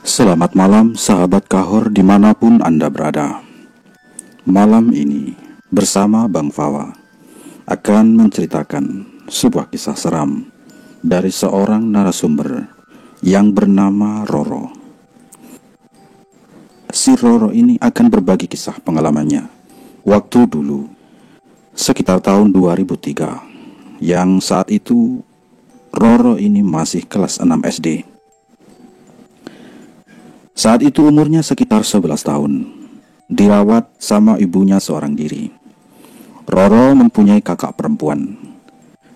Selamat malam sahabat Kahor dimanapun Anda berada. Malam ini bersama Bang Fawa akan menceritakan sebuah kisah seram dari seorang narasumber yang bernama Roro. Si Roro ini akan berbagi kisah pengalamannya waktu dulu sekitar tahun 2003, yang saat itu Roro ini masih kelas 6 SD. Saat itu umurnya sekitar 11 tahun, dirawat sama ibunya seorang diri. Roro mempunyai kakak perempuan.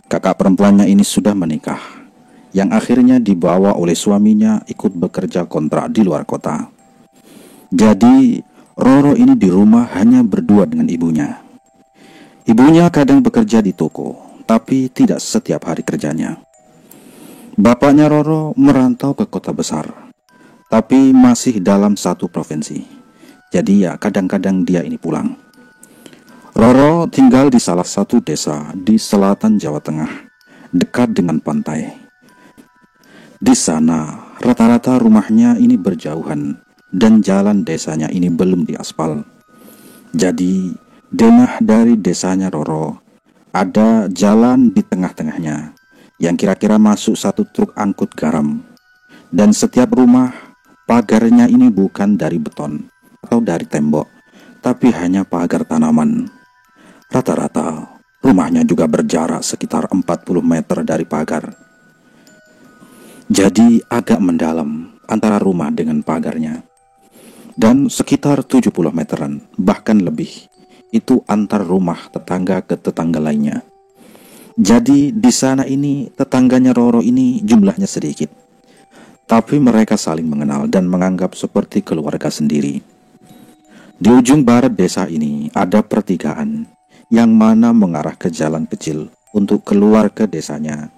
Kakak perempuannya ini sudah menikah, yang akhirnya dibawa oleh suaminya ikut bekerja kontrak di luar kota. Jadi Roro ini di rumah hanya berdua dengan ibunya. Ibunya kadang bekerja di toko, tapi tidak setiap hari kerjanya. Bapaknya Roro merantau ke kota besar, tapi masih dalam satu provinsi. Jadi ya kadang-kadang dia ini pulang. Roro tinggal di salah satu desa di selatan Jawa Tengah, dekat dengan pantai. Di sana rata-rata rumahnya ini berjauhan dan jalan desanya ini belum diaspal. Jadi denah dari desanya Roro ada jalan di tengah-tengahnya yang kira-kira masuk satu truk angkut garam. Dan setiap rumah pagarnya ini bukan dari beton atau dari tembok, tapi hanya pagar tanaman. Rata-rata rumahnya juga berjarak sekitar 40 meter dari pagar. Jadi agak mendalam antara rumah dengan pagarnya. Dan sekitar 70 meteran, bahkan lebih, itu antar rumah tetangga ke tetangga lainnya. Jadi di sana ini tetangganya Roro ini jumlahnya sedikit, tapi mereka saling mengenal dan menganggap seperti keluarga sendiri. Di ujung barat desa ini ada pertigaan yang mana mengarah ke jalan kecil untuk keluar ke desanya,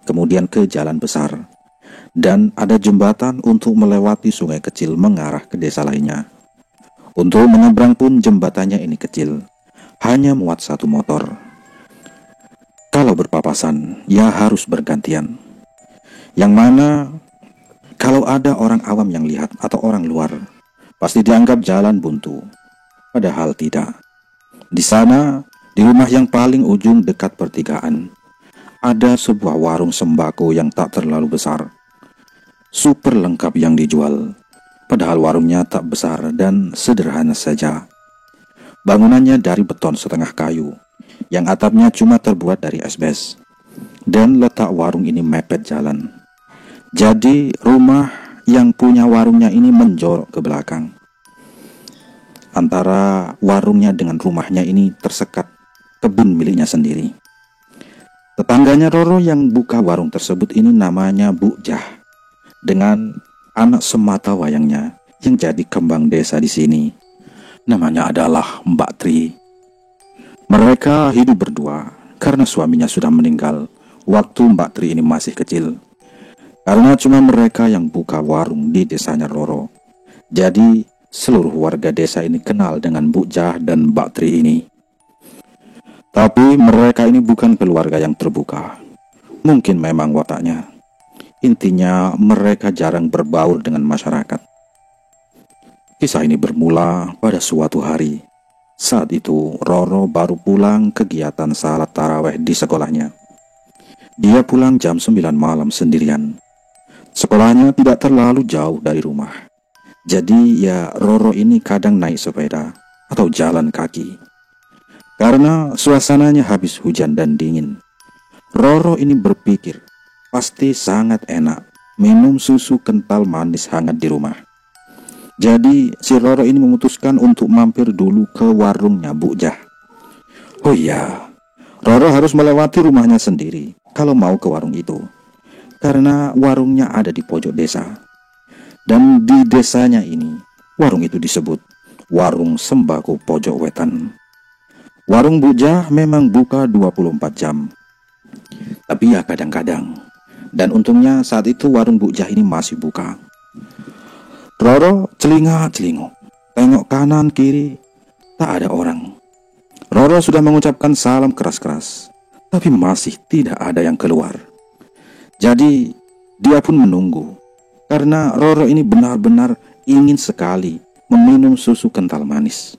kemudian ke jalan besar, dan ada jembatan untuk melewati sungai kecil mengarah ke desa lainnya. Untuk menyeberang pun jembatannya ini kecil, hanya muat satu motor. Kalau berpapasan, ya harus bergantian. Yang mana kalau ada orang awam yang lihat atau orang luar, pasti dianggap jalan buntu. Padahal tidak. Di sana, di rumah yang paling ujung dekat pertigaan, ada sebuah warung sembako yang tak terlalu besar. Super lengkap yang dijual. Padahal warungnya tak besar dan sederhana saja. Bangunannya dari beton setengah kayu, yang atapnya cuma terbuat dari esbes. Dan letak warung ini mepet jalan. Jadi rumah yang punya warungnya ini menjorok ke belakang. Antara warungnya dengan rumahnya ini tersekat kebun miliknya sendiri. Tetangganya Roro yang buka warung tersebut ini namanya Bu Jah, dengan anak semata wayangnya yang jadi kembang desa di sini. Namanya adalah Mbak Tri. Mereka hidup berdua karena suaminya sudah meninggal waktu Mbak Tri ini masih kecil. Karena cuma mereka yang buka warung di desanya Roro, jadi seluruh warga desa ini kenal dengan Bu Jah dan Mbak Tri ini. Tapi mereka ini bukan keluarga yang terbuka. Mungkin memang wataknya. Intinya mereka jarang berbaur dengan masyarakat. Kisah ini bermula pada suatu hari. Saat itu Roro baru pulang kegiatan salat taraweh di sekolahnya. Dia pulang jam 9 malam sendirian. Sekolahnya tidak terlalu jauh dari rumah. Jadi ya Roro ini kadang naik sepeda atau jalan kaki. Karena suasananya habis hujan dan dingin. Roro ini berpikir pasti sangat enak minum susu kental manis hangat di rumah. Jadi si Roro ini memutuskan untuk mampir dulu ke warungnya Bu Jah. Oh iya, Roro harus melewati rumahnya sendiri kalau mau ke warung itu. Karena warungnya ada di pojok desa. Dan di desanya ini, warung itu disebut Warung Sembako Pojok Wetan. Warung Bu Jah memang buka 24 jam. Tapi ya kadang-kadang. Dan untungnya saat itu warung Bu Jah ini masih buka. Roro celingak-celinguk, tengok kanan kiri, tak ada orang. Roro sudah mengucapkan salam keras-keras, tapi masih tidak ada yang keluar. Jadi dia pun menunggu. karena Roro ini benar-benar ingin sekali meminum susu kental manis.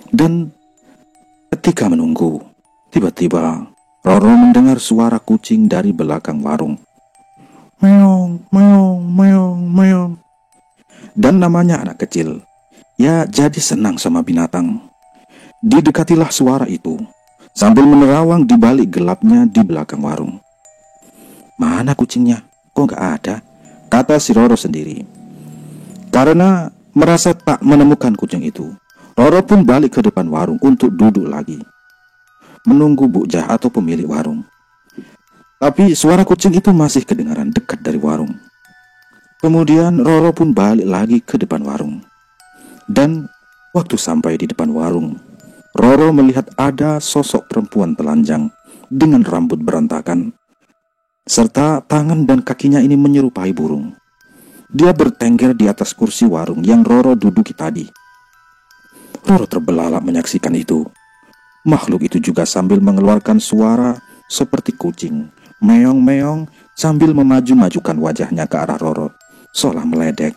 Dan ketika menunggu, tiba-tiba Roro mendengar suara kucing dari belakang warung. Meong, meong, meong, meong. Dan namanya anak kecil, ya jadi senang sama binatang. Didekatilah suara itu sambil menerawang di balik gelapnya di belakang warung. Mana kucingnya? Kok gak ada? Kata si Roro sendiri. Karena merasa tak menemukan kucing itu, Roro pun balik ke depan warung untuk duduk lagi, menunggu Bu Jah atau pemilik warung. Tapi suara kucing itu masih kedengaran dekat dari warung. Kemudian Roro pun balik lagi ke depan warung. Dan waktu sampai di depan warung, Roro melihat ada sosok perempuan telanjang dengan rambut berantakan, serta tangan dan kakinya ini menyerupai burung. Dia bertengger di atas kursi warung yang Roro duduki tadi. Roro terbelalak menyaksikan itu. Makhluk itu juga sambil mengeluarkan suara seperti kucing, meong-meong sambil memaju-majukan wajahnya ke arah Roro, seolah meledek.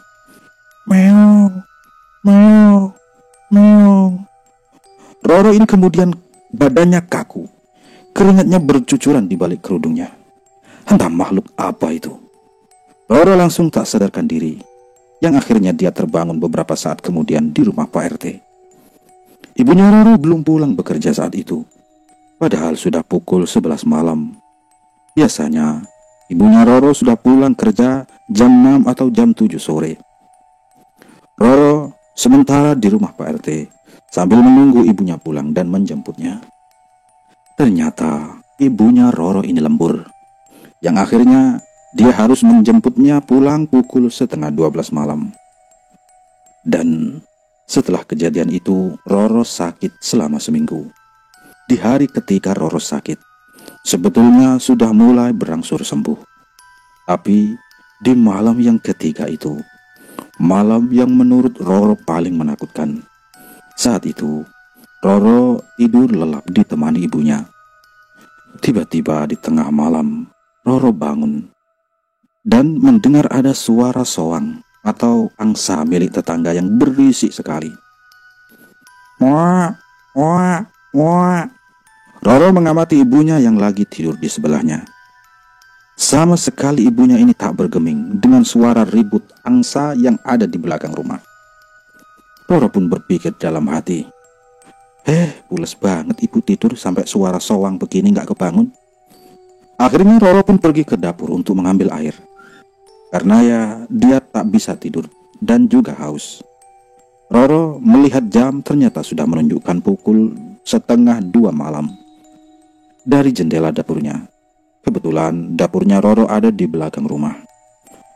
Meong, meong, meong. Roro ini kemudian badannya kaku, keringatnya bercucuran di balik kerudungnya. Entah makhluk apa itu. Roro langsung tak sadarkan diri, yang akhirnya dia terbangun beberapa saat kemudian di rumah Pak RT. Ibunya Roro belum pulang bekerja saat itu, padahal sudah pukul 11 malam. Biasanya, ibunya Roro sudah pulang kerja jam 6 atau jam 7 sore. Roro sementara di rumah Pak RT sambil menunggu ibunya pulang dan menjemputnya. Ternyata ibunya Roro ini lembur, yang akhirnya dia harus menjemputnya pulang pukul setengah 12 malam. Dan setelah kejadian itu, Roro sakit selama seminggu. Di hari ketika Roro sakit, sebetulnya sudah mulai berangsur sembuh. Tapi di malam yang ketiga itu, malam yang menurut Roro paling menakutkan. Saat itu, Roro tidur lelap ditemani ibunya. Tiba-tiba di tengah malam, Roro bangun dan mendengar ada suara soang atau angsa milik tetangga yang berisik sekali. Wah, wah, wah. Roro mengamati ibunya yang lagi tidur di sebelahnya. Sama sekali ibunya ini tak bergeming dengan suara ribut angsa yang ada di belakang rumah. Roro pun berpikir dalam hati, pules banget ibu tidur sampai suara soang begini gak kebangun. Akhirnya Roro pun pergi ke dapur untuk mengambil air, karena ya dia tak bisa tidur dan juga haus. Roro melihat jam, ternyata sudah menunjukkan pukul setengah 2 malam. Dari jendela dapurnya, kebetulan dapurnya Roro ada di belakang rumah,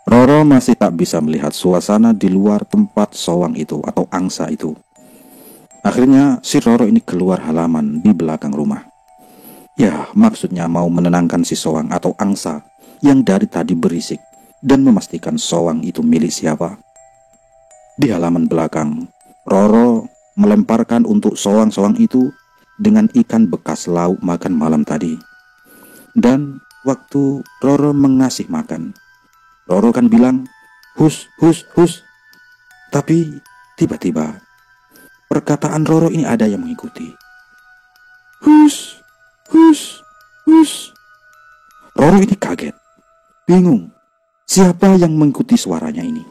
Roro masih tak bisa melihat suasana di luar tempat soang itu atau angsa itu. Akhirnya si Roro ini keluar halaman di belakang rumah. Ya, maksudnya mau menenangkan si soang atau angsa yang dari tadi berisik dan memastikan soang itu milik siapa. Di halaman belakang, Roro melemparkan untuk soang-soang itu dengan ikan bekas lauk makan malam tadi. Dan waktu Roro mengasih makan, Roro kan bilang, hus, hus, hus. Tapi tiba-tiba perkataan Roro ini ada yang mengikuti. Hus, hus, hus. Roro ini kaget, bingung. Siapa yang mengikuti suaranya ini?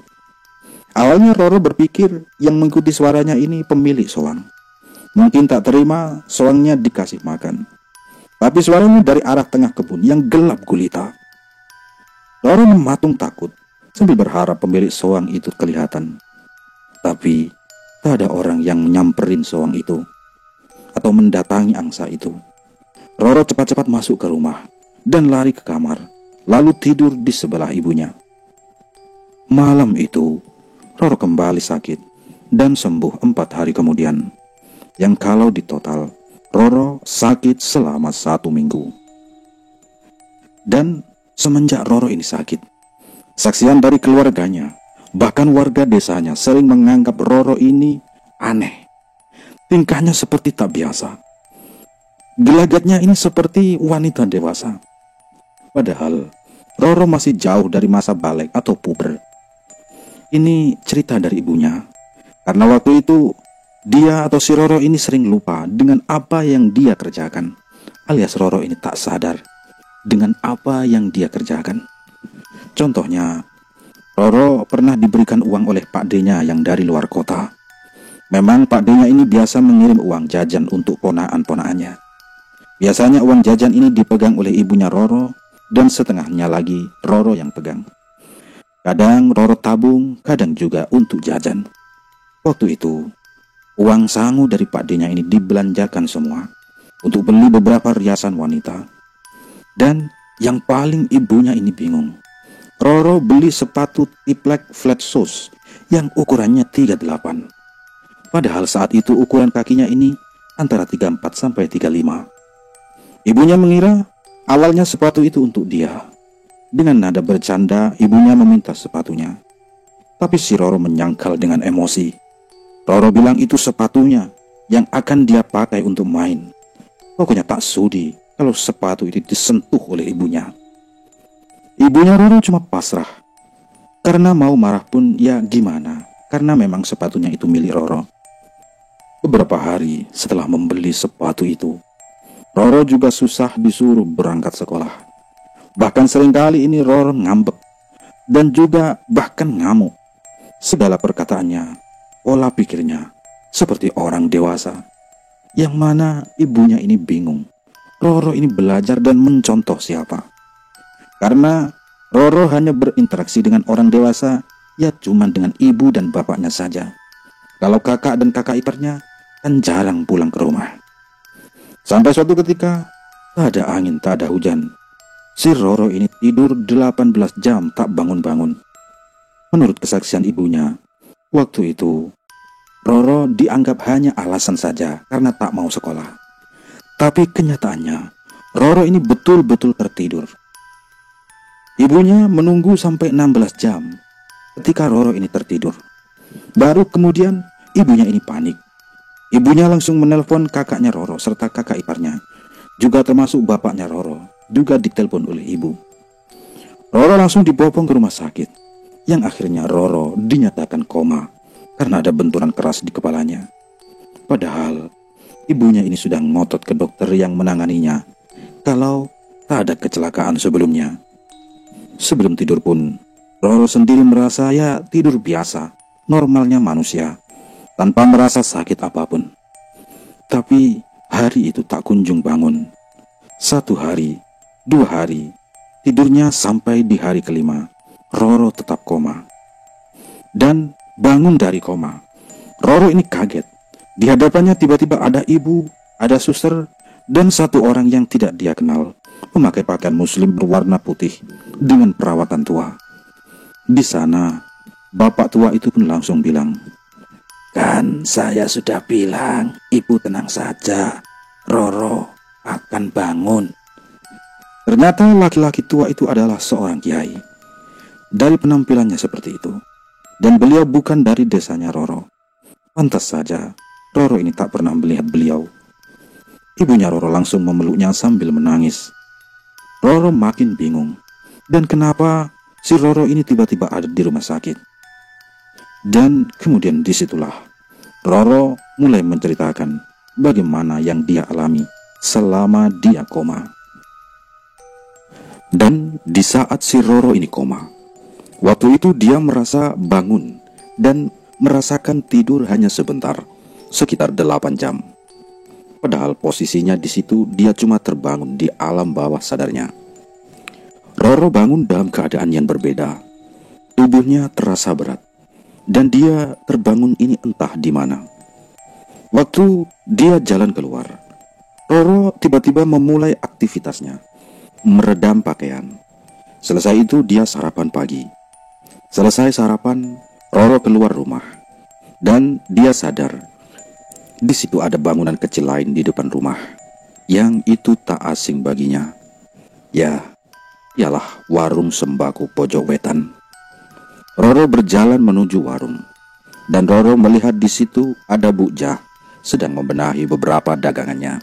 Awalnya Roro berpikir yang mengikuti suaranya ini pemilik soang. Mungkin tak terima soangnya dikasih makan. Tapi suaranya dari arah tengah kebun yang gelap gulita. Roro mematung takut sambil berharap pemilik soang itu kelihatan. Tapi tak ada orang yang nyamperin soang itu atau mendatangi angsa itu. Roro cepat-cepat masuk ke rumah dan lari ke kamar, lalu tidur di sebelah ibunya. Malam itu, Roro kembali sakit dan sembuh 4 hari kemudian. Yang kalau di total, Roro sakit selama 1 minggu. Dan semenjak Roro ini sakit, saksian dari keluarganya, bahkan warga desanya sering menganggap Roro ini aneh. Tingkahnya seperti tak biasa. Gelagatnya ini seperti wanita dewasa. Padahal Roro masih jauh dari masa balik atau puber. Ini cerita dari ibunya. Karena waktu itu dia atau si Roro ini sering lupa dengan apa yang dia kerjakan. Alias Roro ini tak sadar dengan apa yang dia kerjakan. Contohnya, Roro pernah diberikan uang oleh Pak D-nya yang dari luar kota. Memang Pak D-nya ini biasa mengirim uang jajan untuk ponaan-ponaannya. Biasanya uang jajan ini dipegang oleh ibunya Roro dan setengahnya lagi Roro yang pegang. Kadang Roro tabung, kadang juga untuk jajan. Waktu itu, uang sangu dari Pak D-nya ini dibelanjakan semua untuk beli beberapa riasan wanita. Dan yang paling ibunya ini bingung. Roro beli sepatu triplek flat shoes yang ukurannya 38. Padahal saat itu ukuran kakinya ini antara 34 sampai 35. Ibunya mengira awalnya sepatu itu untuk dia. Dengan nada bercanda, ibunya meminta sepatunya. Tapi si Roro menyangkal dengan emosi. Roro bilang itu sepatunya yang akan dia pakai untuk main. Pokoknya tak sudi kalau sepatu itu disentuh oleh ibunya. Ibunya Roro cuma pasrah. Karena mau marah pun ya gimana, karena memang sepatunya itu milik Roro. Beberapa hari setelah membeli sepatu itu, Roro juga susah disuruh berangkat sekolah. Bahkan seringkali ini Roro ngambek dan juga bahkan ngamuk. Segala perkataannya, pola pikirnya seperti orang dewasa. Yang mana ibunya ini bingung. Roro ini belajar dan mencontoh siapa? Karena Roro hanya berinteraksi dengan orang dewasa, ya cuma dengan ibu dan bapaknya saja. Kalau kakak dan kakak iparnya kan jarang pulang ke rumah. Sampai suatu ketika, tak ada angin, tak ada hujan. Si Roro ini tidur 18 jam tak bangun-bangun. Menurut kesaksian ibunya, waktu itu Roro dianggap hanya alasan saja karena tak mau sekolah. Tapi kenyataannya, Roro ini betul-betul tertidur. Ibunya menunggu sampai 16 jam ketika Roro ini tertidur. Baru kemudian ibunya ini panik. Ibunya langsung menelpon kakaknya Roro serta kakak iparnya, juga termasuk bapaknya Roro, juga ditelepon oleh ibu. Roro langsung dibopong ke rumah sakit, yang akhirnya Roro dinyatakan koma karena ada benturan keras di kepalanya. Padahal ibunya ini sudah ngotot ke dokter yang menanganinya kalau tak ada kecelakaan sebelumnya. Sebelum tidur pun, Roro sendiri merasa ya tidur biasa, normalnya manusia, tanpa merasa sakit apapun. Tapi hari itu tak kunjung bangun. 1 hari, 2 hari, tidurnya sampai di hari kelima, Roro tetap koma. Dan bangun dari koma, Roro ini kaget. Di hadapannya tiba-tiba ada ibu, ada suster, dan 1 orang yang tidak dia kenal, memakai pakaian muslim berwarna putih dengan perawatan tua. Di sana, bapak tua itu pun langsung bilang, "Kan saya sudah bilang, ibu tenang saja, Roro akan bangun." Ternyata laki-laki tua itu adalah seorang kiai. Dari penampilannya seperti itu, dan beliau bukan dari desanya Roro. Pantas saja Roro ini tak pernah melihat beliau. Ibunya Roro langsung memeluknya sambil menangis. Roro makin bingung, dan kenapa si Roro ini tiba-tiba ada di rumah sakit. Dan kemudian disitulah Roro mulai menceritakan bagaimana yang dia alami selama dia koma. Dan di saat si Roro ini koma, waktu itu dia merasa bangun dan merasakan tidur hanya sebentar, sekitar 8 jam. Padahal posisinya di situ dia cuma terbangun di alam bawah sadarnya. Roro bangun dalam keadaan yang berbeda. Tubuhnya terasa berat, dan dia terbangun ini entah di mana. Waktu dia jalan keluar, Roro tiba-tiba memulai aktivitasnya, meredam pakaian. Selesai itu dia sarapan pagi. Selesai sarapan, Roro keluar rumah, dan dia sadar di situ ada bangunan kecil lain di depan rumah, yang itu tak asing baginya. Ya, ialah warung sembako pojok wetan. Roro berjalan menuju warung, dan Roro melihat di situ ada Bu Jah sedang membenahi beberapa dagangannya.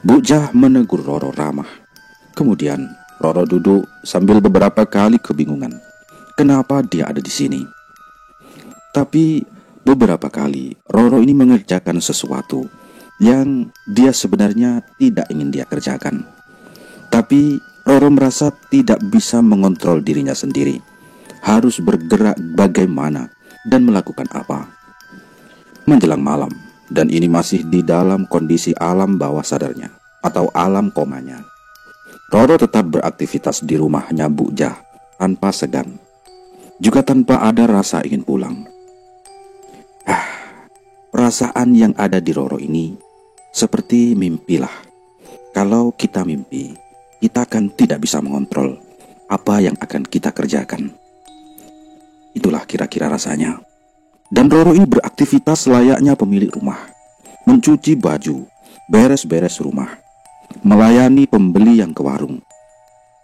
Bu Jah menegur Roro ramah. Kemudian Roro duduk sambil beberapa kali kebingungan kenapa dia ada di sini. Tapi beberapa kali Roro ini mengerjakan sesuatu yang dia sebenarnya tidak ingin dia kerjakan. Tapi Roro merasa tidak bisa mengontrol dirinya sendiri, harus bergerak bagaimana dan melakukan apa. Menjelang malam, dan ini masih di dalam kondisi alam bawah sadarnya atau alam komanya, Roro tetap beraktivitas di rumahnya Bu Jah tanpa segan, juga tanpa ada rasa ingin pulang. Perasaan yang ada di Roro ini seperti mimpilah. Kalau kita mimpi, kita akan tidak bisa mengontrol apa yang akan kita kerjakan. Itulah kira-kira rasanya. Dan Roro ini beraktivitas layaknya pemilik rumah, mencuci baju, beres-beres rumah, melayani pembeli yang ke warung.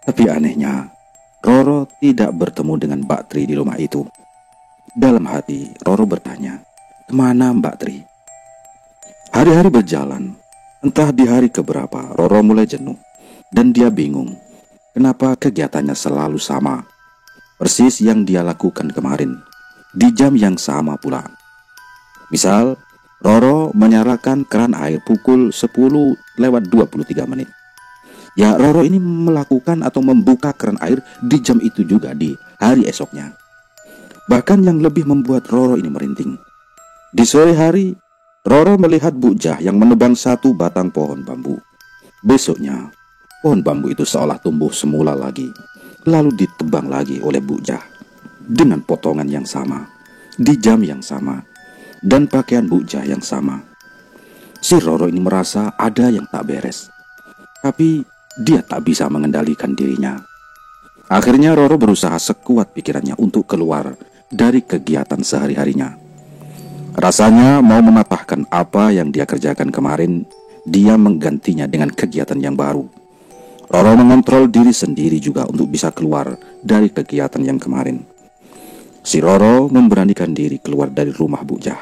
Tapi anehnya, Roro tidak bertemu dengan Mbak Tri di rumah itu. Dalam hati, Roro bertanya, kemana Mbak Tri? Hari-hari berjalan, entah di hari keberapa Roro mulai jenuh, dan dia bingung kenapa kegiatannya selalu sama, persis yang dia lakukan kemarin, di jam yang sama pula. Misal, Roro menyalakan keran air pukul 10:23. Ya, Roro ini melakukan atau membuka keran air di jam itu juga di hari esoknya. Bahkan yang lebih membuat Roro ini merinding, di sore hari, Roro melihat Bu Jah yang menebang satu batang pohon bambu. Besoknya, pohon bambu itu seolah tumbuh semula lagi, lalu ditebang lagi oleh Bu Jah dengan potongan yang sama, di jam yang sama, dan pakaian Bu Jah yang sama. Si Roro ini merasa ada yang tak beres, tapi dia tak bisa mengendalikan dirinya. Akhirnya Roro berusaha sekuat pikirannya untuk keluar dari kegiatan sehari-harinya. Rasanya mau mematahkan apa yang dia kerjakan kemarin, dia menggantinya dengan kegiatan yang baru. Roro mengontrol diri sendiri juga untuk bisa keluar dari kegiatan yang kemarin. Si Roro memberanikan diri keluar dari rumah Bu Jah,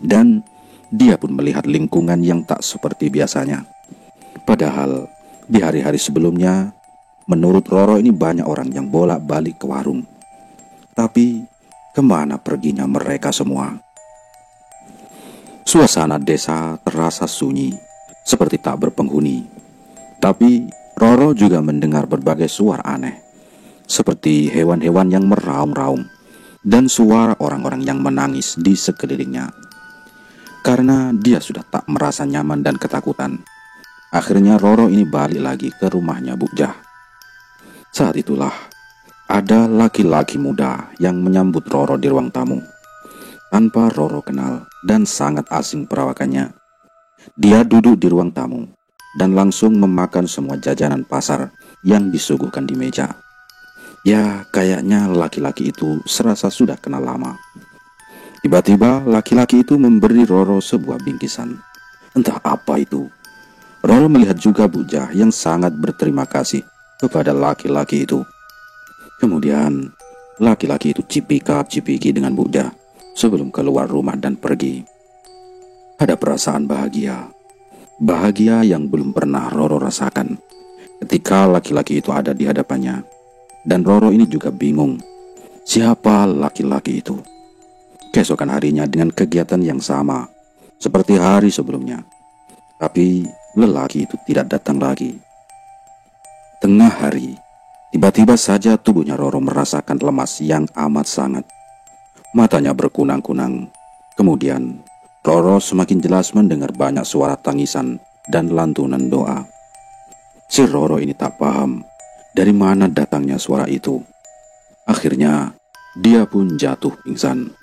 dan dia pun melihat lingkungan yang tak seperti biasanya. Padahal di hari-hari sebelumnya, menurut Roro ini banyak orang yang bolak-balik ke warung. Tapi kemana perginya mereka semua? Suasana desa terasa sunyi, seperti tak berpenghuni. Tapi Roro juga mendengar berbagai suara aneh, seperti hewan-hewan yang meraung-raung, dan suara orang-orang yang menangis di sekelilingnya. Karena dia sudah tak merasa nyaman dan ketakutan, akhirnya Roro ini balik lagi ke rumahnya Bu Jah. Saat itulah ada laki-laki muda yang menyambut Roro di ruang tamu. Tanpa Roro kenal dan sangat asing perawakannya, dia duduk di ruang tamu dan langsung memakan semua jajanan pasar yang disuguhkan di meja. Ya, kayaknya laki-laki itu serasa sudah kenal lama. Tiba-tiba laki-laki itu memberi Roro sebuah bingkisan. Entah apa itu. Roro melihat juga Bu Jah yang sangat berterima kasih kepada laki-laki itu. Kemudian laki-laki itu cipika-cipiki dengan Bu Jah sebelum keluar rumah dan pergi. Ada perasaan bahagia, bahagia yang belum pernah Roro rasakan ketika laki-laki itu ada di hadapannya. Dan Roro ini juga bingung, siapa laki-laki itu? Keesokan harinya dengan kegiatan yang sama seperti hari sebelumnya, tapi lelaki itu tidak datang lagi. Tengah hari, tiba-tiba saja tubuhnya Roro merasakan lemas yang amat sangat. Matanya berkunang-kunang. Kemudian Roro semakin jelas mendengar banyak suara tangisan dan lantunan doa. Si Roro ini tak paham dari mana datangnya suara itu. Akhirnya dia pun jatuh pingsan.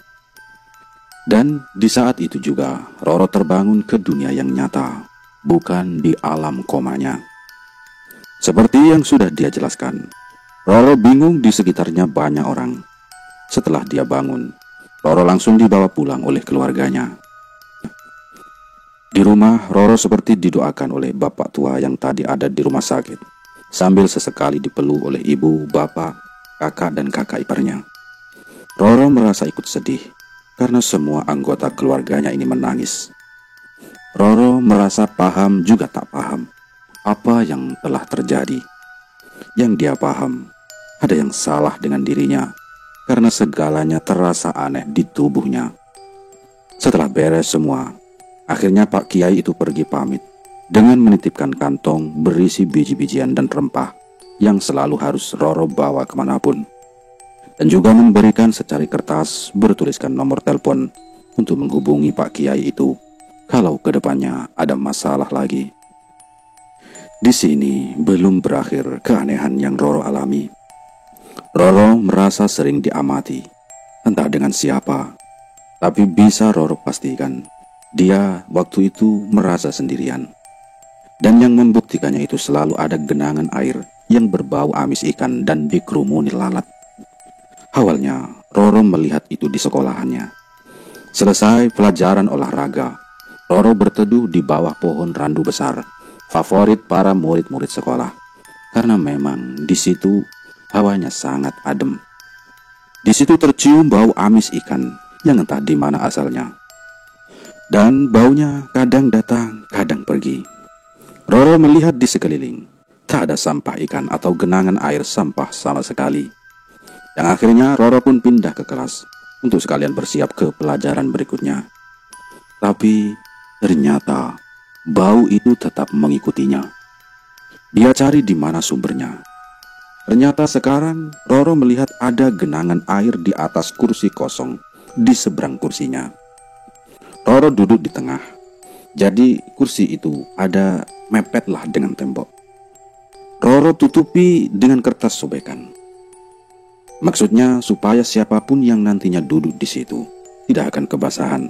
Dan di saat itu juga Roro terbangun ke dunia yang nyata, bukan di alam komanya. Seperti yang sudah dia jelaskan, Roro bingung di sekitarnya banyak orang. Setelah dia bangun, Roro langsung dibawa pulang oleh keluarganya. Di rumah, Roro seperti didoakan oleh bapak tua yang tadi ada di rumah sakit, sambil sesekali dipeluk oleh ibu, bapak, kakak, dan kakak iparnya. Roro merasa ikut sedih karena semua anggota keluarganya ini menangis. Roro merasa paham juga tak paham apa yang telah terjadi. Yang dia paham, ada yang salah dengan dirinya, karena segalanya terasa aneh di tubuhnya. Setelah beres semua, akhirnya Pak Kiai itu pergi pamit dengan menitipkan kantong berisi biji-bijian dan rempah yang selalu harus Roro bawa kemanapun, dan juga memberikan secari kertas bertuliskan nomor telepon untuk menghubungi Pak Kiai itu kalau kedepannya ada masalah lagi. Di sini belum berakhir keanehan yang Roro alami. Roro merasa sering diamati, entah dengan siapa, tapi bisa Roro pastikan dia waktu itu merasa sendirian. Dan yang membuktikannya itu selalu ada genangan air yang berbau amis ikan dan dikerumuni lalat. Awalnya Roro melihat itu di sekolahannya. Selesai pelajaran olahraga, Roro berteduh di bawah pohon randu besar, favorit para murid-murid sekolah, karena memang di situ hawanya sangat adem. Di situ tercium bau amis ikan yang entah di mana asalnya, dan baunya kadang datang, kadang pergi. Roro melihat di sekeliling, tak ada sampah ikan atau genangan air sampah sama sekali. Yang akhirnya Roro pun pindah ke kelas untuk sekalian bersiap ke pelajaran berikutnya. Tapi ternyata bau itu tetap mengikutinya. Dia cari di mana sumbernya. Ternyata sekarang Roro melihat ada genangan air di atas kursi kosong di seberang kursinya. Roro duduk di tengah, jadi kursi itu ada mepetlah dengan tembok. Roro tutupi dengan kertas sobekan. Maksudnya supaya siapapun yang nantinya duduk di situ tidak akan kebasahan.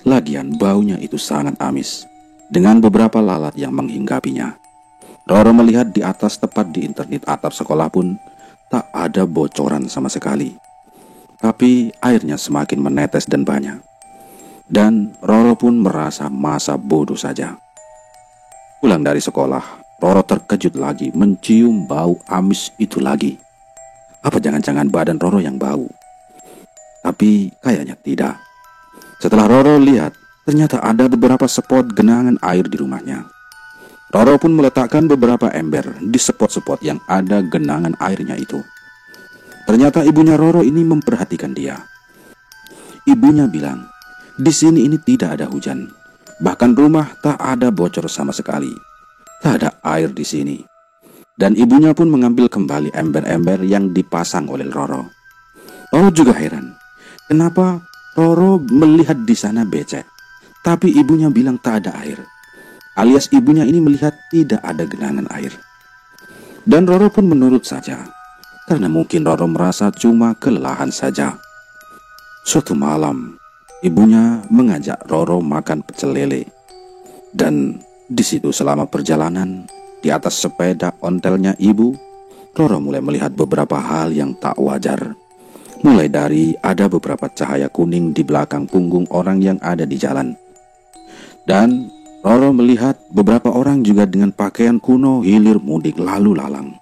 Lagian baunya itu sangat amis, dengan beberapa lalat yang menghinggapinya. Roro melihat di atas tepat di internet atap sekolah pun tak ada bocoran sama sekali. Tapi airnya semakin menetes dan banyak. Dan Roro pun merasa masa bodoh saja. Pulang dari sekolah, Roro terkejut lagi mencium bau amis itu lagi. Apa jangan-jangan badan Roro yang bau? Tapi kayaknya tidak. Setelah Roro lihat, ternyata ada beberapa spot genangan air di rumahnya. Roro pun meletakkan beberapa ember di spot-spot yang ada genangan airnya itu. Ternyata ibunya Roro ini memperhatikan dia. Ibunya bilang, di sini ini tidak ada hujan. Bahkan rumah tak ada bocor sama sekali. Tak ada air di sini. Dan ibunya pun mengambil kembali ember-ember yang dipasang oleh Roro. Roro juga heran, kenapa Roro melihat di sana becek, tapi ibunya bilang tak ada air. Alias ibunya ini melihat tidak ada genangan air. Dan Roro pun menurut saja, karena mungkin Roro merasa cuma kelelahan saja. Suatu malam, ibunya mengajak Roro makan pecel lele. Dan di situ selama perjalanan, di atas sepeda ontelnya ibu, Roro mulai melihat beberapa hal yang tak wajar. Mulai dari ada beberapa cahaya kuning di belakang punggung orang yang ada di jalan. Dan Roro melihat beberapa orang juga dengan pakaian kuno hilir mudik lalu lalang.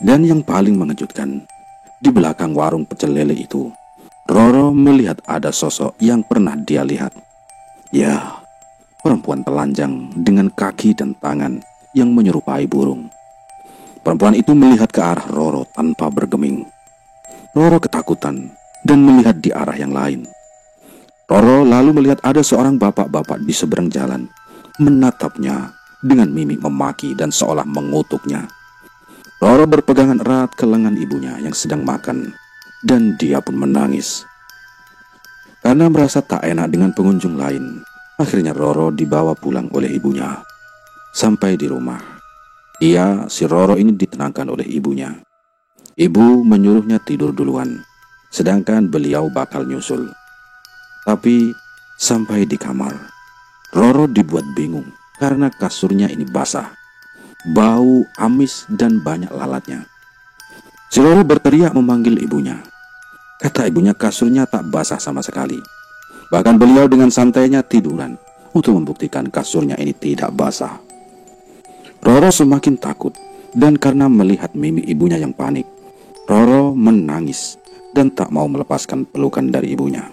Dan yang paling mengejutkan, di belakang warung pecel lele itu, Roro melihat ada sosok yang pernah dia lihat. Ya, perempuan telanjang dengan kaki dan tangan yang menyerupai burung. Perempuan itu melihat ke arah Roro tanpa bergeming. Roro ketakutan dan melihat di arah yang lain. Roro lalu melihat ada seorang bapak-bapak di seberang jalan, menatapnya dengan mimik memaki dan seolah mengutuknya. Roro berpegangan erat ke lengan ibunya yang sedang makan, dan dia pun menangis. Karena merasa tak enak dengan pengunjung lain, akhirnya Roro dibawa pulang oleh ibunya. Sampai di rumah, si Roro ini ditenangkan oleh ibunya. Ibu menyuruhnya tidur duluan, sedangkan beliau bakal nyusul. Tapi sampai di kamar, Roro dibuat bingung karena kasurnya ini basah, bau amis dan banyak lalatnya. Si Roro berteriak memanggil ibunya. Kata ibunya kasurnya tak basah sama sekali. Bahkan beliau dengan santainya tiduran untuk membuktikan kasurnya ini tidak basah. Roro semakin takut, dan karena melihat mimik ibunya yang panik, Roro menangis dan tak mau melepaskan pelukan dari ibunya.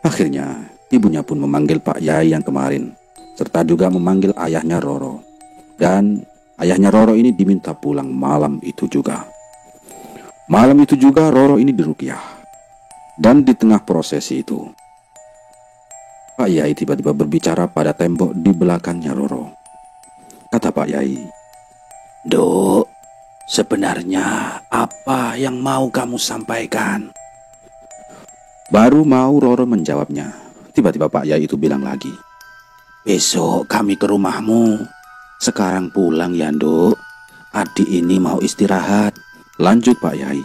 Akhirnya ibunya pun memanggil Pak Yai yang kemarin, serta juga memanggil ayahnya Roro. Dan ayahnya Roro ini diminta pulang malam itu juga. Malam itu juga Roro ini diruqyah. Dan di tengah prosesi itu, Pak Yai tiba-tiba berbicara pada tembok di belakangnya Roro. Kata Pak Yai, "Duk, sebenarnya apa yang mau kamu sampaikan?" Baru mau Roro menjawabnya, tiba-tiba Pak Yai itu bilang lagi, "Besok kami ke rumahmu. Sekarang pulang ya, Duk. Adik ini mau istirahat." Lanjut Pak Yai.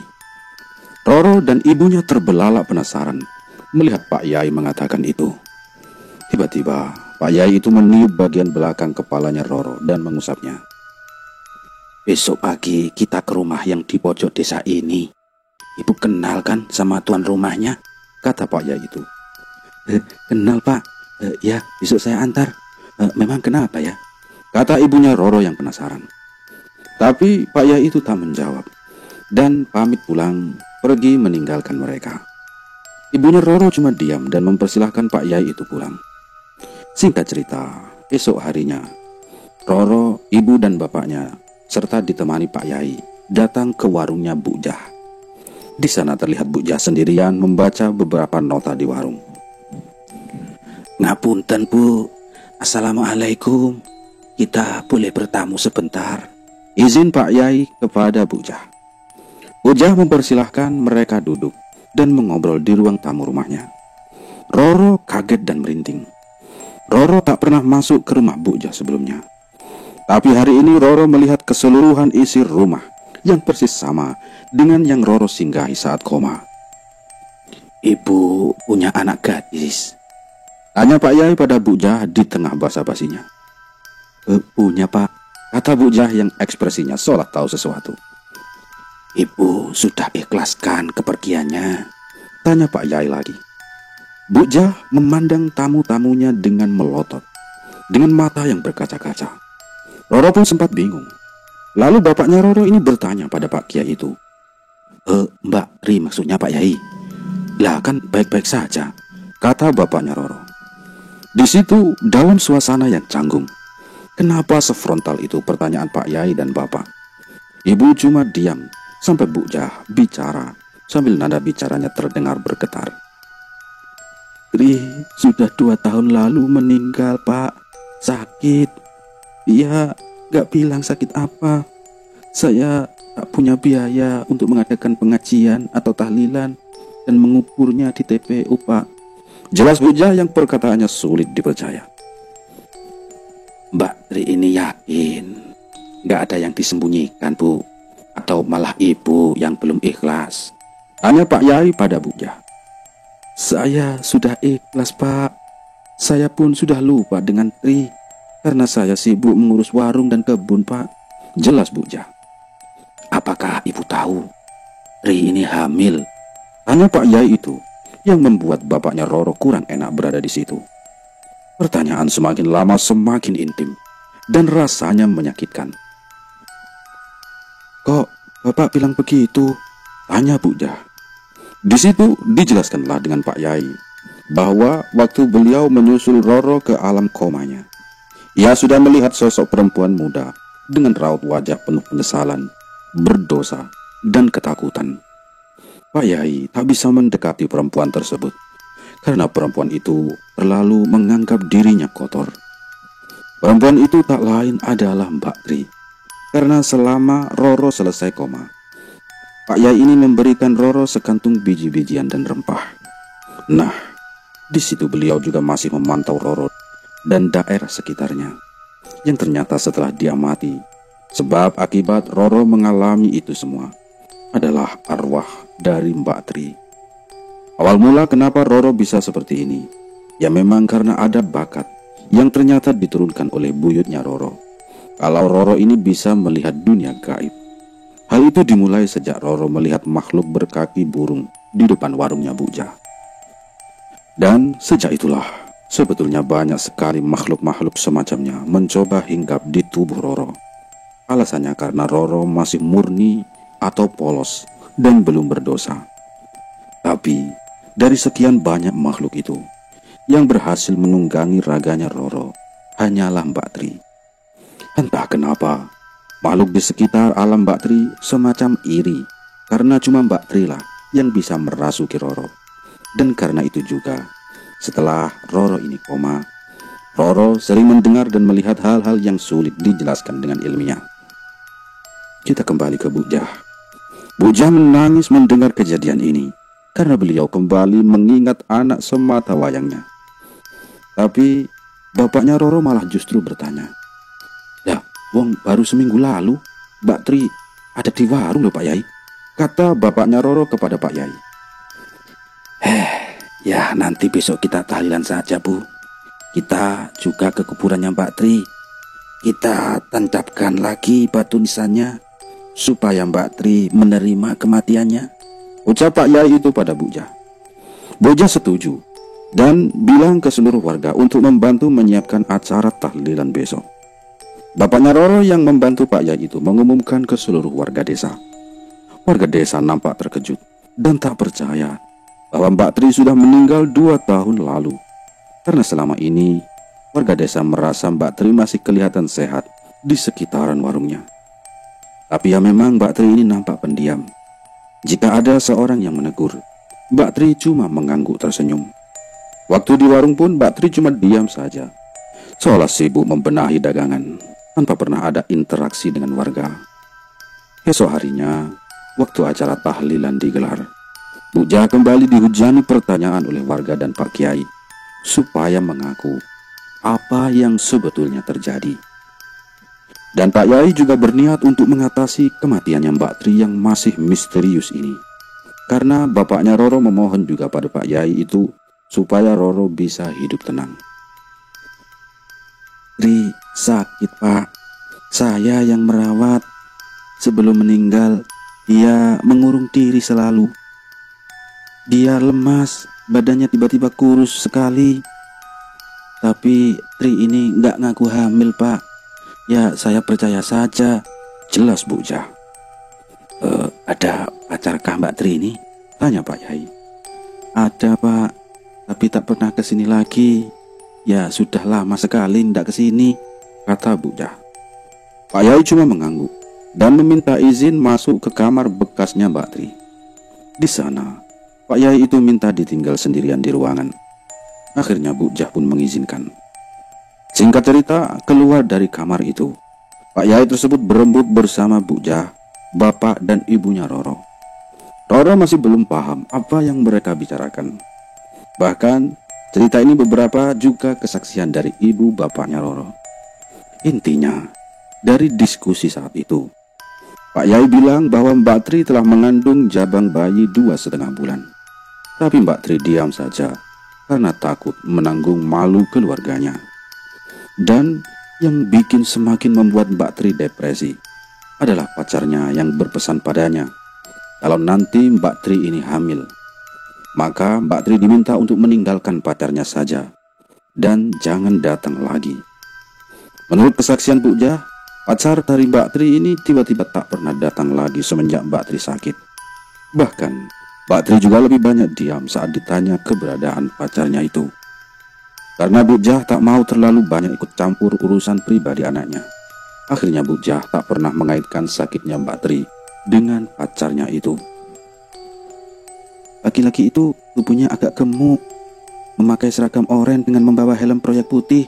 Roro dan ibunya terbelalak penasaran melihat Pak Yai mengatakan itu. Tiba-tiba Pak Yai itu meniup bagian belakang kepalanya Roro dan mengusapnya. "Besok pagi kita ke rumah yang di pojok desa ini. Ibu kenal kan sama tuan rumahnya?" Kata Pak Yai itu. "Kenal, Pak. Ya, besok saya antar. Memang kenapa ya?" Kata ibunya Roro yang penasaran. Tapi Pak Yai itu tak menjawab dan pamit pulang pergi meninggalkan mereka. Ibunya Roro cuma diam dan mempersilahkan Pak Yai itu pulang. Singkat cerita, esok harinya Roro, ibu dan bapaknya serta ditemani Pak Yai datang ke warungnya Bu Jah. Di sana terlihat Bu Jah sendirian membaca beberapa nota di warung. "Ngapunten, Bu. Assalamualaikum. Kita boleh bertamu sebentar?" Izin Pak Yai kepada Bu Jah. Bu Jah mempersilahkan mereka duduk dan mengobrol di ruang tamu rumahnya. Roro kaget dan merinding. Roro tak pernah masuk ke rumah Bu Jah sebelumnya. Tapi hari ini Roro melihat keseluruhan isi rumah yang persis sama dengan yang Roro singgahi saat koma. "Ibu punya anak gadis?" Tanya Pak Yai pada Bu Jah di tengah basa-basinya. "Punya, Pak," kata Bu Jah yang ekspresinya seolah tahu sesuatu. "Ibu sudah ikhlaskan kepergiannya?" Tanya Pak Yai lagi. Bu Jah memandang tamu-tamunya dengan melotot, dengan mata yang berkaca-kaca. Roro pun sempat bingung. Lalu bapaknya Roro ini bertanya pada Pak Kiai itu. Mbak Ri maksudnya, Pak Yai. Lah kan baik-baik saja," kata bapaknya Roro. Di situ dalam suasana yang canggung. Kenapa sefrontal itu pertanyaan Pak Yai dan bapak? Ibu cuma diam sampai Bu Jah bicara sambil nada bicaranya terdengar bergetar. "Ri sudah 2 tahun lalu meninggal, Pak. Sakit. Dia gak bilang sakit apa. Saya tak punya biaya untuk mengadakan pengajian atau tahlilan dan menguburnya di TPU, Pak." Jelas Bu Jah yang perkataannya sulit dipercaya. "Mbak Ri ini yakin gak ada yang disembunyikan, Bu? Atau malah ibu yang belum ikhlas?" Tanya Pak Yai pada Bu Jah. "Saya sudah ikhlas, Pak. Saya pun sudah lupa dengan Tri karena saya sibuk mengurus warung dan kebun, Pak." Jelas Bu Jah. "Apakah ibu tahu Tri ini hamil?" Tanya Pak Yai itu yang membuat bapaknya Roro kurang enak berada di situ. Pertanyaan semakin lama semakin intim dan rasanya menyakitkan. "Kok Bapak bilang begitu?" Tanya Bu Jah. Di situ dijelaskanlah dengan Pak Yai bahwa waktu beliau menyusul Roro ke alam komanya, ia sudah melihat sosok perempuan muda dengan raut wajah penuh penyesalan, berdosa, dan ketakutan. Pak Yai tak bisa mendekati perempuan tersebut karena perempuan itu terlalu menganggap dirinya kotor. Perempuan itu tak lain adalah Mbak Tri. Karena selama Roro selesai koma, Pak Yai ini memberikan Roro sekantung biji-bijian dan rempah. Nah, di situ beliau juga masih memantau Roro dan daerah sekitarnya, yang ternyata setelah dia mati, sebab akibat Roro mengalami itu semua, adalah arwah dari Mbak Tri. Awal mula kenapa Roro bisa seperti ini? Ya memang karena ada bakat yang ternyata diturunkan oleh buyutnya Roro. Kalau Roro ini bisa melihat dunia gaib. Hal itu dimulai sejak Roro melihat makhluk berkaki burung di depan warungnya Bu Jah. Dan sejak itulah sebetulnya banyak sekali makhluk-makhluk semacamnya mencoba hinggap di tubuh Roro. Alasannya karena Roro masih murni atau polos dan belum berdosa. Tapi dari sekian banyak makhluk itu, yang berhasil menunggangi raganya Roro hanyalah Mbak Tri. Entah kenapa makhluk di sekitar alam Mbak Tri semacam iri karena cuma Mbak Tri lah yang bisa merasuki Roro. Dan karena itu juga, setelah Roro ini koma, Roro sering mendengar dan melihat hal-hal yang sulit dijelaskan dengan ilmiah. Kita kembali ke Bu Jah. Bu Jah menangis mendengar kejadian ini karena beliau kembali mengingat anak semata wayangnya. Tapi bapaknya Roro malah justru bertanya, "Ya, wong baru seminggu lalu Mbak Tri ada di warung loh Pak Yai," kata bapaknya Roro kepada Pak Yai. Ya nanti besok kita tahlilan saja Bu. Kita juga ke kuburannya Mbak Tri. Kita tancapkan lagi batu nisannya supaya Mbak Tri menerima kematiannya, ucap Pak Yai itu pada Bu Jah. Bu Jah setuju dan bilang ke seluruh warga untuk membantu menyiapkan acara tahlilan besok. Bapaknya Roro yang membantu Pak Yai itu mengumumkan ke seluruh warga desa. Warga desa nampak terkejut dan tak percaya bahwa Mbak Tri sudah meninggal 2 tahun lalu. Karena selama ini warga desa merasa Mbak Tri masih kelihatan sehat di sekitaran warungnya. Tapi ya memang Mbak Tri ini nampak pendiam. Jika ada seorang yang menegur, Mbak Tri cuma mengangguk tersenyum. Waktu di warung pun Mbak Tri cuma diam saja, seolah sibuk membenahi dagangan tanpa pernah ada interaksi dengan warga. Esok harinya, waktu acara tahlilan digelar, Bu Jah kembali dihujani pertanyaan oleh warga dan Pak Kiai supaya mengaku apa yang sebetulnya terjadi. Dan Pak Yai juga berniat untuk mengatasi kematiannya Mbak Tri yang masih misterius ini. Karena bapaknya Roro memohon juga pada Pak Yai itu supaya Roro bisa hidup tenang. "Tri sakit Pak, saya yang merawat. Sebelum meninggal, dia mengurung diri selalu. Dia lemas, badannya tiba-tiba kurus sekali. Tapi Tri ini nggak ngaku hamil Pak. Ya saya percaya saja," jelas Bu Jah. Ada pacarkah Mbak Tri ini?" tanya Pak Yai. "Ada Pak, tapi tak pernah kesini lagi. Ya sudah lama sekali ndak kesini," kata Bu Jah. Pak Yai cuma mengangguk dan meminta izin masuk ke kamar bekasnya Mbak Tri. Di sana Pak Yai itu minta ditinggal sendirian di ruangan. Akhirnya Bu Jah pun mengizinkan. Singkat cerita, keluar dari kamar itu, Pak Yai tersebut berembuk bersama Bu Jah, bapak dan ibunya Roro. Roro masih belum paham apa yang mereka bicarakan. Bahkan cerita ini beberapa juga kesaksian dari ibu bapaknya Roro. Intinya, dari diskusi saat itu, Pak Yai bilang bahwa Mbak Tri telah mengandung jabang bayi 2,5 bulan. Tapi Mbak Tri diam saja karena takut menanggung malu keluarganya. Dan yang bikin semakin membuat Mbak Tri depresi adalah pacarnya yang berpesan padanya, kalau nanti Mbak Tri ini hamil, maka Mbak Tri diminta untuk meninggalkan pacarnya saja dan jangan datang lagi. Menurut kesaksian Bu Jah, pacar dari Mbak Tri ini tiba-tiba tak pernah datang lagi semenjak Mbak Tri sakit. Bahkan Mbak Tri juga lebih banyak diam saat ditanya keberadaan pacarnya itu. Karena Bu Jah tak mau terlalu banyak ikut campur urusan pribadi anaknya. Akhirnya Bu Jah tak pernah mengaitkan sakitnya Mbak Tri dengan pacarnya itu. Laki-laki itu tubuhnya agak gemuk, memakai seragam oranye dengan membawa helm proyek putih.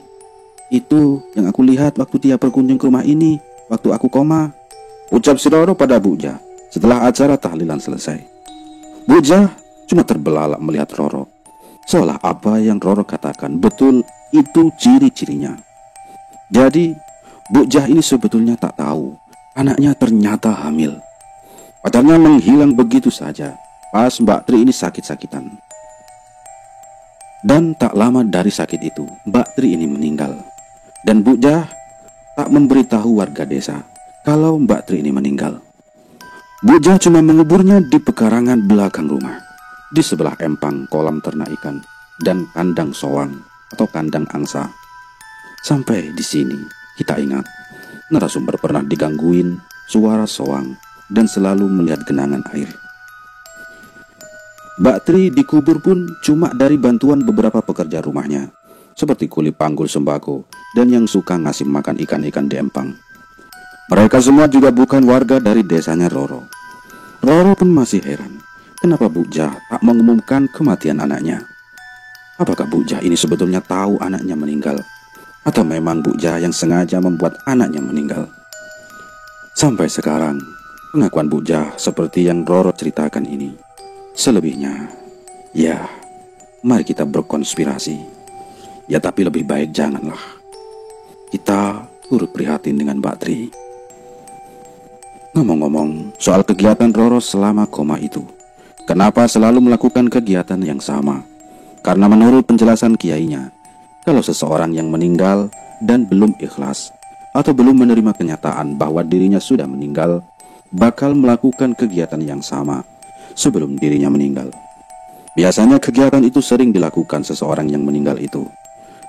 Itu yang aku lihat waktu dia berkunjung ke rumah ini, waktu aku koma, ucap si Roro pada Bu Jah setelah acara tahlilan selesai. Bu Jah cuma terbelalak melihat Roro, seolah apa yang Roro katakan betul itu ciri-cirinya. Jadi Bu Jah ini sebetulnya tak tahu anaknya ternyata hamil. Pacarnya menghilang begitu saja pas Mbak Tri ini sakit-sakitan. Dan tak lama dari sakit itu Mbak Tri ini meninggal. Dan Bu Jah tak memberitahu warga desa kalau Mbak Tri ini meninggal. Bu Jah cuma menguburnya di pekarangan belakang rumah, di sebelah empang kolam ternak ikan dan kandang soang atau kandang angsa. Sampai di sini kita ingat, narasumber pernah digangguin suara soang dan selalu melihat genangan air. Mbak Tri dikubur pun cuma dari bantuan beberapa pekerja rumahnya, seperti kuli panggul sembako dan yang suka ngasih makan ikan-ikan di empang. Mereka semua juga bukan warga dari desanya Roro. Roro pun masih heran, kenapa Bu Jah tak mengumumkan kematian anaknya. Apakah Bu Jah ini sebetulnya tahu anaknya meninggal? Atau memang Bu Jah yang sengaja membuat anaknya meninggal? Sampai sekarang, pengakuan Bu Jah seperti yang Roro ceritakan ini. Selebihnya, ya, mari kita berkonspirasi. Ya tapi lebih baik janganlah. Kita turut prihatin dengan Mbak Tri. Ngomong-ngomong soal kegiatan Roro selama koma itu, kenapa selalu melakukan kegiatan yang sama? Karena menurut penjelasan kiainya, kalau seseorang yang meninggal dan belum ikhlas atau belum menerima kenyataan bahwa dirinya sudah meninggal, bakal melakukan kegiatan yang sama sebelum dirinya meninggal. Biasanya kegiatan itu sering dilakukan seseorang yang meninggal itu.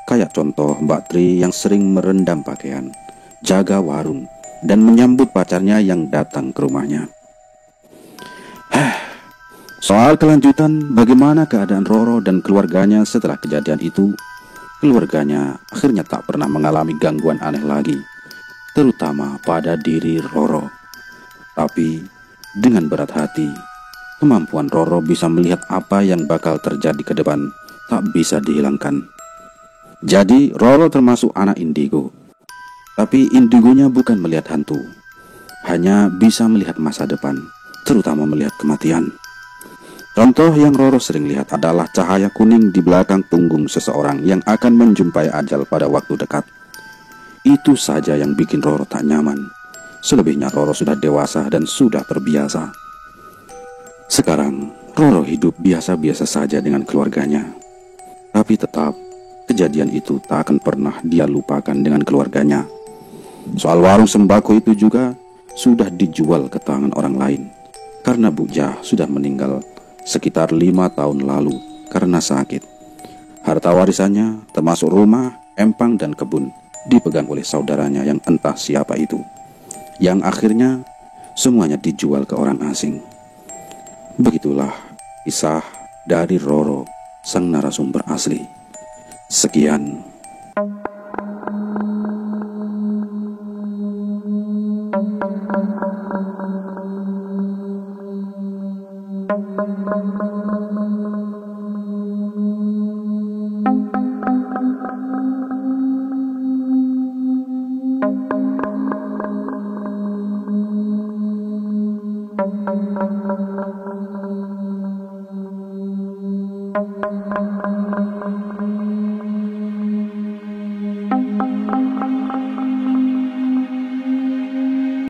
Kayak contoh Mbak Tri yang sering merendam pakaian, jaga warung, dan menyambut pacarnya yang datang ke rumahnya. Soal kelanjutan bagaimana keadaan Roro dan keluarganya setelah kejadian itu, keluarganya akhirnya tak pernah mengalami gangguan aneh lagi, terutama pada diri Roro. Tapi dengan berat hati, kemampuan Roro bisa melihat apa yang bakal terjadi ke depan tak bisa dihilangkan. Jadi Roro termasuk anak indigo. Tapi indigonya bukan melihat hantu, hanya bisa melihat masa depan, terutama melihat kematian. Contoh yang Roro sering lihat adalah cahaya kuning di belakang punggung seseorang yang akan menjumpai ajal pada waktu dekat. Itu saja yang bikin Roro tak nyaman. Selebihnya Roro sudah dewasa dan sudah terbiasa. Sekarang Roro hidup biasa-biasa saja dengan keluarganya. Tapi tetap, kejadian itu tak akan pernah dia lupakan dengan keluarganya. Soal warung sembako itu juga sudah dijual ke tangan orang lain, karena Bu Jah sudah meninggal sekitar 5 tahun lalu karena sakit. Harta warisannya termasuk rumah, empang, dan kebun dipegang oleh saudaranya yang entah siapa itu, yang akhirnya semuanya dijual ke orang asing. Begitulah kisah dari Roro, sang narasumber asli. Sekian.